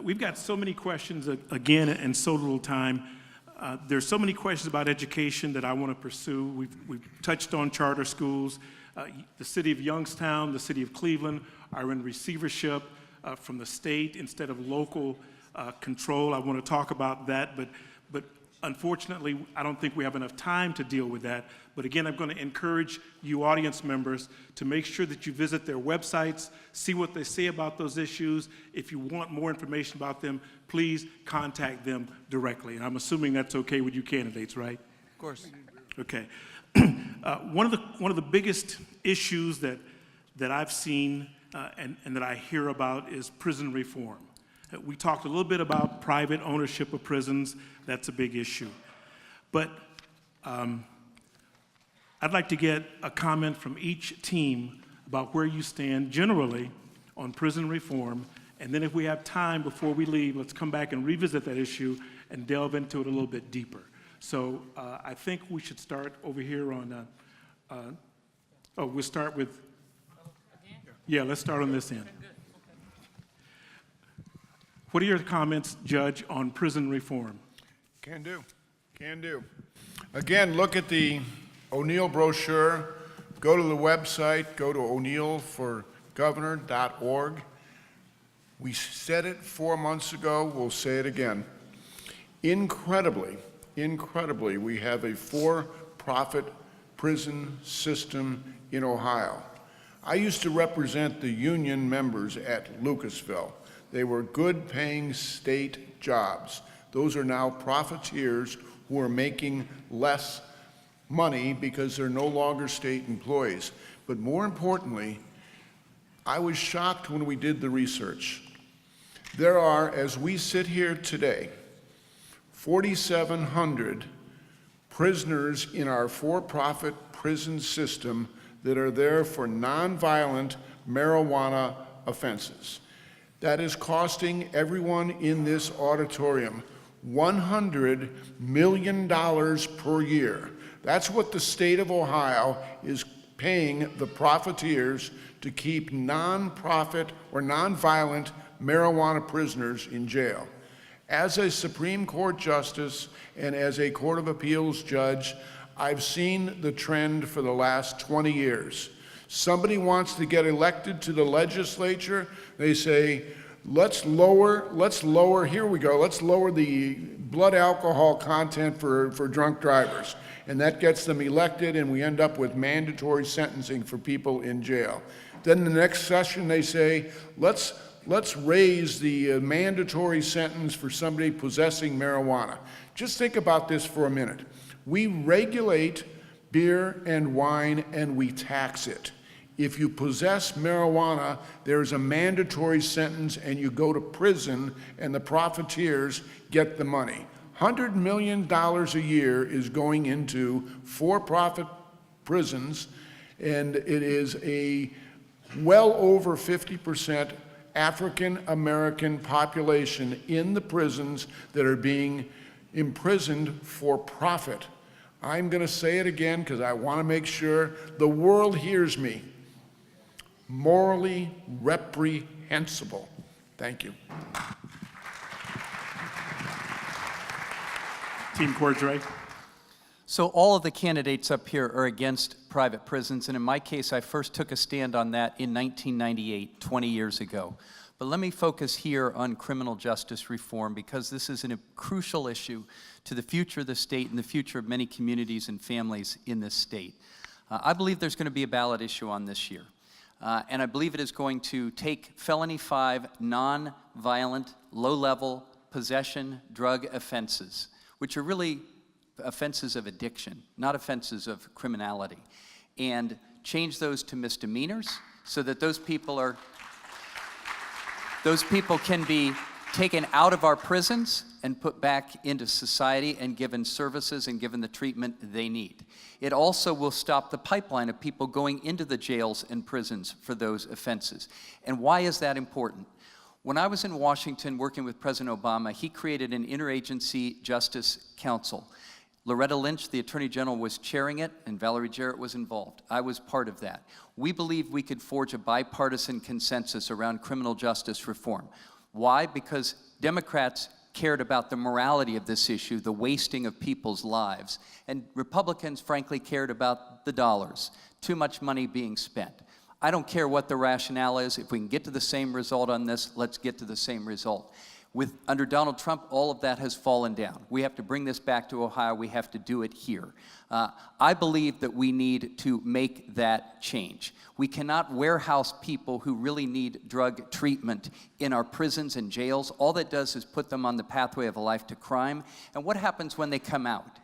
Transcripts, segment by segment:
we've got so many questions again and so little time. There's so many questions about education that I want to pursue. We've touched on charter schools. The city of Youngstown, the city of Cleveland are in receivership from the state instead of local control. I want to talk about that, but unfortunately, I don't think we have enough time to deal with that. But again, I'm going to encourage you audience members to make sure that you visit their websites, see what they say about those issues. If you want more information about them, please contact them directly. And I'm assuming that's okay with you candidates, right? Of course. Okay. One of the biggest issues that I've seen and that I hear about is prison reform. We talked a little bit about private ownership of prisons. That's a big issue. But I'd like to get a comment from each team about where you stand generally on prison reform. And then if we have time before we leave, let's come back and revisit that issue and delve into it a little bit deeper. So I think we should start over here on, we'll start with, yeah, let's start on this end. What are your comments, Judge, on prison reform? Can do. Again, look at the O'Neill brochure. Go to the website, go to o'neillforgovernor.org. We said it 4 months ago, we'll say it again. Incredibly, we have a for-profit prison system in Ohio. I used to represent the union members at Lucasville. They were good-paying state jobs. Those are now profiteers who are making less money because they're no longer state employees. But more importantly, I was shocked when we did the research. There are, as we sit here today, 4,700 prisoners in our for-profit prison system that are there for nonviolent marijuana offenses. That is costing everyone in this auditorium $100 million per year. That's what the state of Ohio is paying the profiteers to keep nonprofit or nonviolent marijuana prisoners in jail. As a Supreme Court justice and as a Court of Appeals judge, I've seen the trend for the last 20 years. Somebody wants to get elected to the legislature, they say, let's lower the blood alcohol content for drunk drivers. And that gets them elected, and we end up with mandatory sentencing for people in jail. Then the next session they say, let's raise the mandatory sentence for somebody possessing marijuana. Just think about this for a minute. We regulate beer and wine and we tax it. If you possess marijuana, there's a mandatory sentence and you go to prison and the profiteers get the money. $100 million a year is going into for-profit prisons, and it is a well over 50% African American population in the prisons that are being imprisoned for profit. I'm going to say it again because I want to make sure the world hears me. Morally reprehensible. Thank you. Team Cordray. So all of the candidates up here are against private prisons, and in my case, I first took a stand on that in 1998, 20 years ago. But let me focus here on criminal justice reform because this is a crucial issue to the future of the state and the future of many communities and families in this state. I believe there's going to be a ballot issue on this year. And I believe it is going to take felony 5 non-violent, low-level possession drug offenses, which are really offenses of addiction, not offenses of criminality, and change those to misdemeanors so that those people can be taken out of our prisons and put back into society and given services and given the treatment they need. It also will stop the pipeline of people going into the jails and prisons for those offenses. And why is that important? When I was in Washington working with President Obama, he created an interagency justice council. Loretta Lynch, the Attorney General, was chairing it, and Valerie Jarrett was involved. I was part of that. We believed we could forge a bipartisan consensus around criminal justice reform. Why? Because Democrats cared about the morality of this issue, the wasting of people's lives. And Republicans, frankly, cared about the dollars, too much money being spent. I don't care what the rationale is. If we can get to the same result on this, let's get to the same result. Under Donald Trump, all of that has fallen down. We have to bring this back to Ohio. We have to do it here. I believe that we need to make that change. We cannot warehouse people who really need drug treatment in our prisons and jails. All that does is put them on the pathway of a life to crime. And what happens when they come out?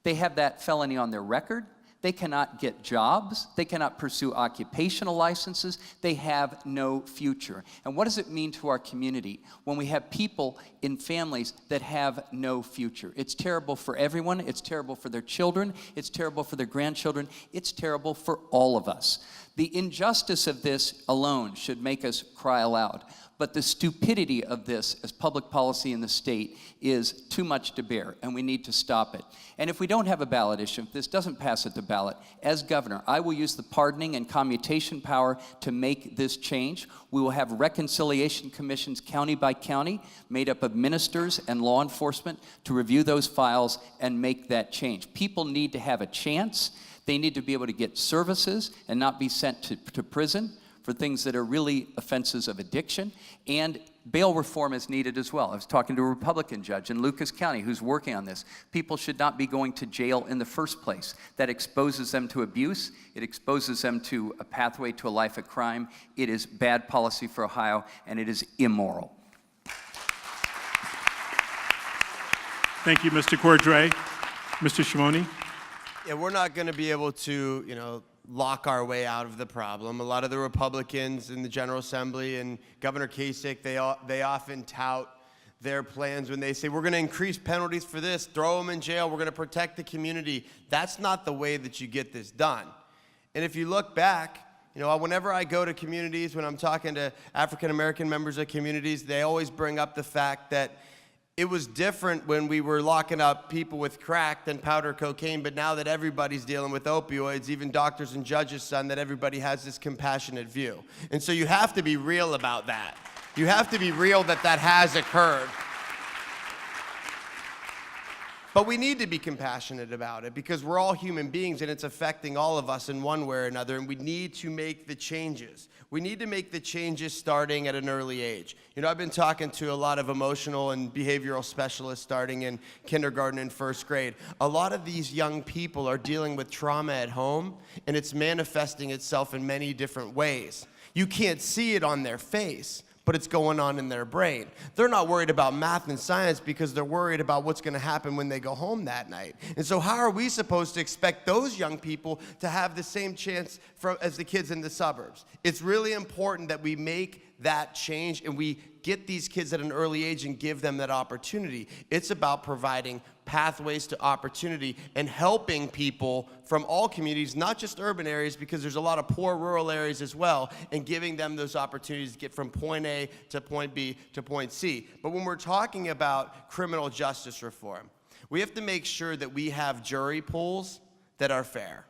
They have that felony on their record. They cannot get jobs. They cannot pursue occupational licenses. They have no future. And what does it mean to our community when we have people in families that have no future? It's terrible for everyone. It's terrible for their children. It's terrible for their grandchildren. It's terrible for all of us. The injustice of this alone should make us cry aloud. But the stupidity of this as public policy in the state is too much to bear, and we need to stop it. And if we don't have a ballot issue, if this doesn't pass at the ballot, as governor, I will use the pardoning and commutation power to make this change. We will have reconciliation commissions county by county made up of ministers and law enforcement to review those files and make that change. People need to have a chance. They need to be able to get services and not be sent to prison for things that are really offenses of addiction, and bail reform is needed as well. I was talking to a Republican judge in Lucas County who's working on this. People should not be going to jail in the first place. That exposes them to abuse. It exposes them to a pathway to a life of crime. It is bad policy for Ohio, and it is immoral. Thank you, Mr. Cordray. Mr. Schiavoni? Yeah, we're not going to be able to, lock our way out of the problem. A lot of the Republicans in the General Assembly and Governor Kasich, they often tout their plans when they say, we're going to increase penalties for this, throw them in jail, we're going to protect the community. That's not the way that you get this done. And if you look back, whenever I go to communities, when I'm talking to African-American members of communities, they always bring up the fact that it was different when we were locking up people with crack than powder cocaine, but now that everybody's dealing with opioids, even doctors and judges, son, that everybody has this compassionate view. And so you have to be real about that. You have to be real that that has occurred. But we need to be compassionate about it because we're all human beings and it's affecting all of us in one way or another, and we need to make the changes. We need to make the changes starting at an early age. I've been talking to a lot of emotional and behavioral specialists starting in kindergarten and first grade. A lot of these young people are dealing with trauma at home, and it's manifesting itself in many different ways. You can't see it on their face, but it's going on in their brain. They're not worried about math and science because they're worried about what's going to happen when they go home that night. And so how are we supposed to expect those young people to have the same chance as the kids in the suburbs? It's really important that we make that change and we get these kids at an early age and give them that opportunity. It's about providing pathways to opportunity and helping people from all communities, not just urban areas, because there's a lot of poor rural areas as well, and giving them those opportunities to get from point A to point B to point C. But when we're talking about criminal justice reform, we have to make sure that we have jury pools that are fair.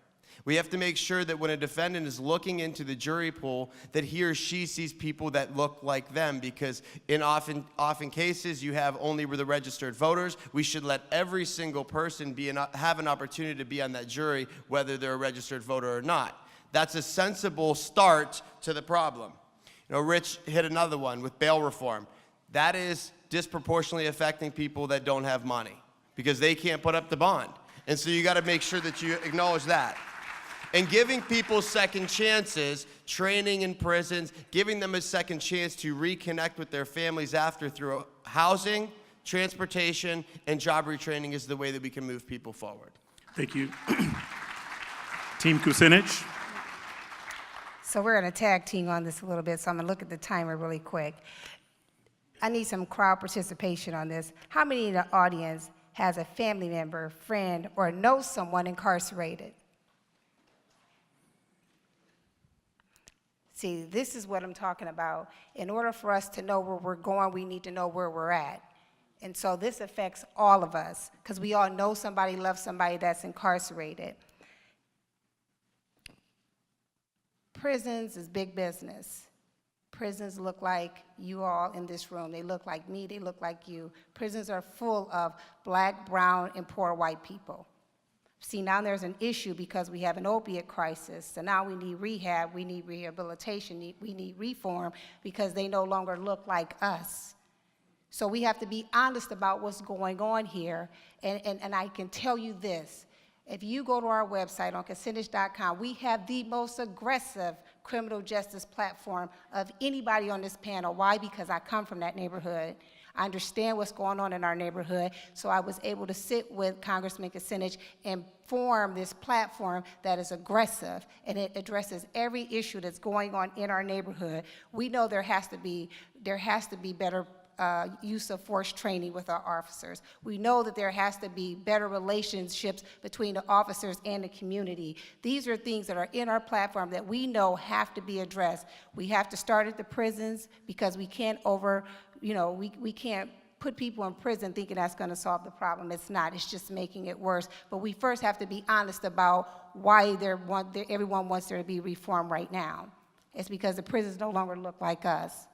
We have to make sure that when a defendant is looking into the jury pool, that he or she sees people that look like them, because in often cases you have only the registered voters. We should let every single person have an opportunity to be on that jury, whether they're a registered voter or not. That's a sensible start to the problem. Rich hit another one with bail reform. That is disproportionately affecting people that don't have money because they can't put up the bond. And so you got to make sure that you acknowledge that. And giving people second chances, training in prisons, giving them a second chance to reconnect with their families after through housing, transportation, and job retraining is the way that we can move people forward. Thank you. Team Kucinich. So we're going to tag team on this a little bit, so I'm going to look at the timer really quick. I need some crowd participation on this. How many in the audience has a family member, friend, or knows someone incarcerated? See, this is what I'm talking about. In order for us to know where we're going, we need to know where we're at. And so this affects all of us, because we all know somebody, love somebody that's incarcerated. Prisons is big business. Prisons look like you all in this room. They look like me, they look like you. Prisons are full of black, brown, and poor white people. See, now there's an issue because we have an opiate crisis. So now we need rehab, we need rehabilitation, we need reform because they no longer look like us. So we have to be honest about what's going on here. And I can tell you this. If you go to our website on Kucinich.com, we have the most aggressive criminal justice platform of anybody on this panel. Why? Because I come from that neighborhood. I understand what's going on in our neighborhood, so I was able to sit with Congressman Kucinich and form this platform that is aggressive, and it addresses every issue that's going on in our neighborhood. We know there has to be better use of force training with our officers. We know that there has to be better relationships between the officers and the community. These are things that are in our platform that we know have to be addressed. We have to start at the prisons because we can't we can't put people in prison thinking that's going to solve the problem. It's not. It's just making it worse. But we first have to be honest about why everyone wants there to be reform right now. It's because the prisons no longer look like us.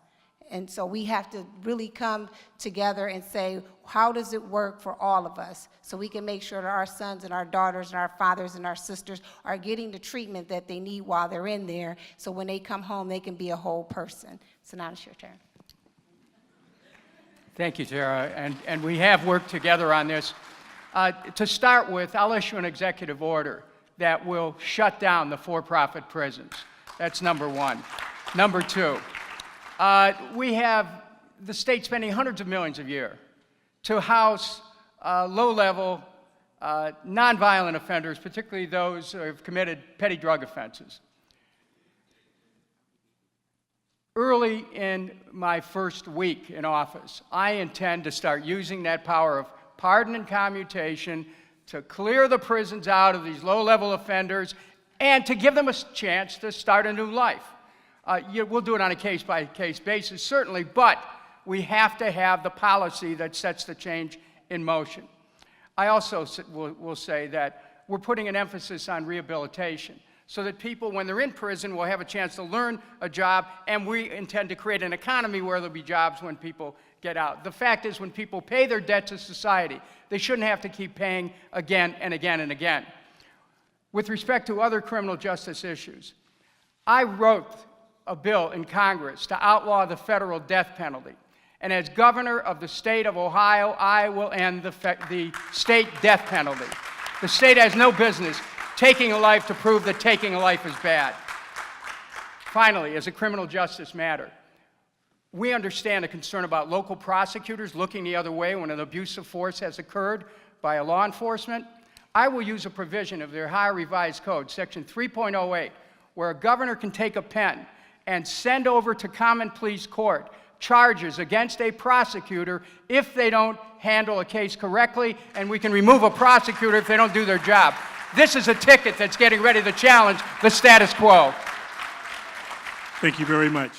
And so we have to really come together and say, how does it work for all of us? So we can make sure that our sons and our daughters and our fathers and our sisters are getting the treatment that they need while they're in there, so when they come home, they can be a whole person. So now it's your turn. Thank you, Tara. And we have worked together on this. To start with, I'll issue an executive order that will shut down the for-profit prisons. That's number one. Number two, we have the state spending hundreds of millions a year to house low-level, nonviolent offenders, particularly those who have committed petty drug offenses. Early in my first week in office, I intend to start using that power of pardon and commutation to clear the prisons out of these low-level offenders and to give them a chance to start a new life. We'll do it on a case-by-case basis, certainly, but we have to have the policy that sets the change in motion. I also will say that we're putting an emphasis on rehabilitation so that people, when they're in prison, will have a chance to learn a job, and we intend to create an economy where there'll be jobs when people get out. The fact is, when people pay their debt to society, they shouldn't have to keep paying again and again and again. With respect to other criminal justice issues, I wrote a bill in Congress to outlaw the federal death penalty. And as governor of the state of Ohio, I will end the state death penalty. The state has no business taking a life to prove that taking a life is bad. Finally, as a criminal justice matter, we understand the concern about local prosecutors looking the other way when an abuse of force has occurred by a law enforcement. I will use a provision of the Ohio Revised Code, section 3.08, where a governor can take a pen and send over to common pleas court charges against a prosecutor if they don't handle a case correctly, and we can remove a prosecutor if they don't do their job. This is a ticket that's getting ready to challenge the status quo. Thank you very much.